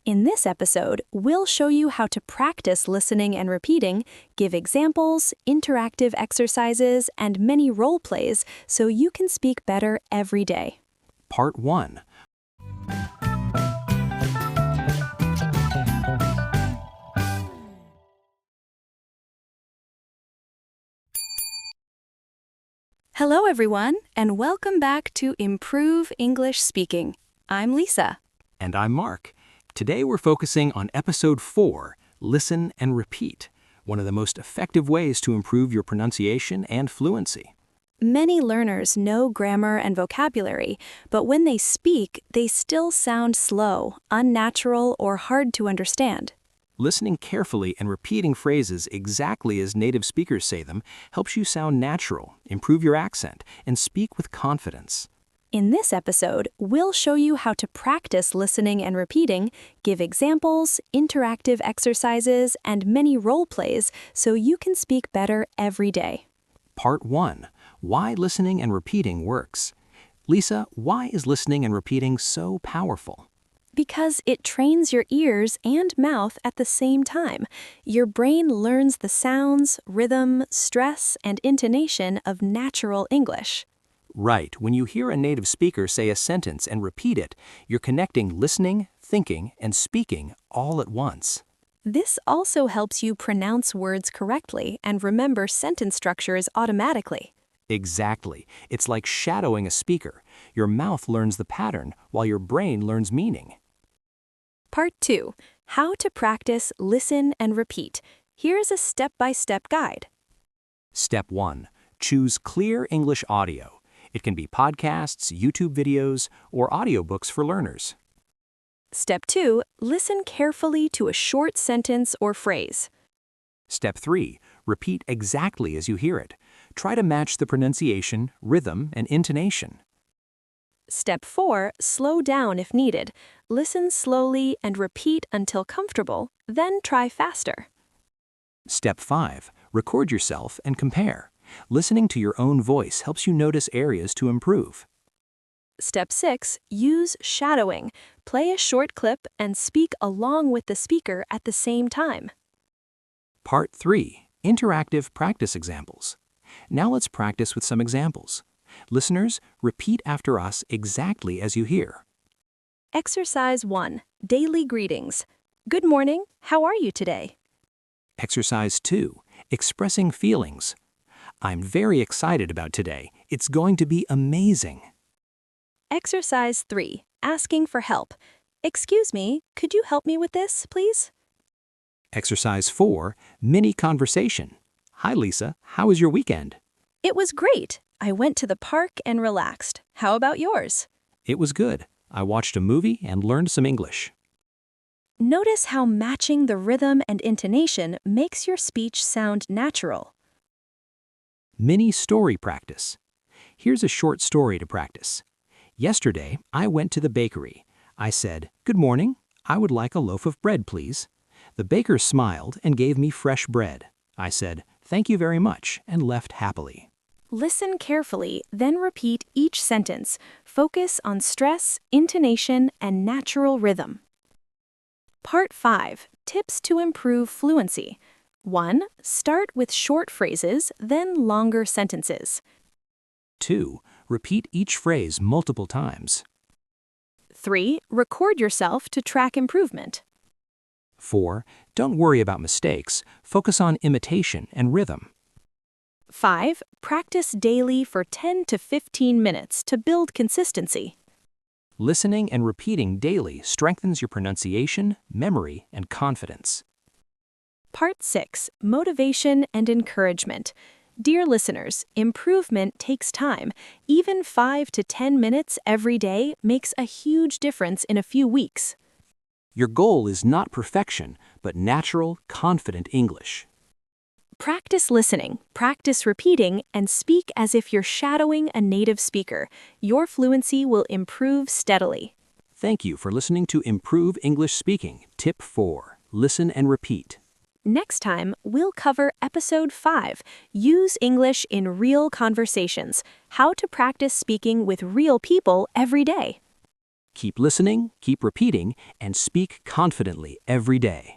In this episode, we'll show you how to practice listening and repeating, give examples, interactive exercises, and many role plays so you can speak better every day. Part 1. Hello everyone, and welcome back to Improve English Speaking. I'm Lisa. And I'm Mark. Today we're focusing on Episode 4, Listen and Repeat, one of the most effective ways to improve your pronunciation and fluency. Many learners know grammar and vocabulary, but when they speak, they still sound slow, unnatural, or hard to understand. Listening carefully and repeating phrases exactly as native speakers say them helps you sound natural, improve your accent, and speak with confidence. In this episode, we'll show you how to practice listening and repeating, give examples, interactive exercises, and many role plays so you can speak better every day. Part 1. Why listening and repeating works. Lisa, why is listening and repeating so powerful? Because it trains your ears and mouth at the same time. Your brain learns the sounds, rhythm, stress, and intonation of natural English. Right. When you hear a native speaker say a sentence and repeat it, you're connecting listening, thinking, and speaking all at once. This also helps you pronounce words correctly and remember sentence structures automatically. Exactly. It's like shadowing a speaker. Your mouth learns the pattern while your brain learns meaning. Part 2. How to practice listen and repeat. Here's a step-by-step guide. Step 1. Choose clear English audio. It can be podcasts, YouTube videos, or audiobooks for learners. Step 2. Listen carefully to a short sentence or phrase. Step 3. Repeat exactly as you hear it. Try to match the pronunciation, rhythm, and intonation. Step 4. Slow down if needed. Listen slowly and repeat until comfortable, then try faster. Step 5. Record yourself and compare. Listening to your own voice helps you notice areas to improve. Step 6. Use shadowing. Play a short clip and speak along with the speaker at the same time. Part 3. Interactive practice examples. Now let's practice with some examples. Listeners, repeat after us exactly as you hear. Exercise 1. Daily greetings. Good morning. How are you today? Exercise 2. Expressing feelings. I'm very excited about today. It's going to be amazing. Exercise 3. Asking for help. Excuse me, could you help me with this, please? Exercise 4. Mini conversation. Hi Lisa, how was your weekend? It was great. I went to the park and relaxed. How about yours? It was good. I watched a movie and learned some English. Notice how matching the rhythm and intonation makes your speech sound natural. Mini story practice. Here's a short story to practice. Yesterday, I went to the bakery. I said, "Good morning. I would like a loaf of bread, please." The baker smiled and gave me fresh bread. I said, "Thank you very much," and left happily. Listen carefully, then repeat each sentence. Focus on stress, intonation, and natural rhythm. Part 5. Tips to improve fluency. 1. Start with short phrases, then longer sentences. 2. Repeat each phrase multiple times. 3. Record yourself to track improvement. 4. Don't worry about mistakes. Focus on imitation and rhythm. 5. Practice daily for 10 to 15 minutes to build consistency. Listening and repeating daily strengthens your pronunciation, memory, and confidence. Part 6. Motivation and encouragement. Dear listeners, improvement takes time. Even 5 to 10 minutes every day makes a huge difference in a few weeks. Your goal is not perfection, but natural, confident English. Practice listening, practice repeating, and speak as if you're shadowing a native speaker. Your fluency will improve steadily. Thank you for listening to Improve English Speaking. Tip 4. Listen and repeat. Next time, we'll cover Episode 5, Use English in Real Conversations, how to practice speaking with real people every day. Keep listening, keep repeating, and speak confidently every day.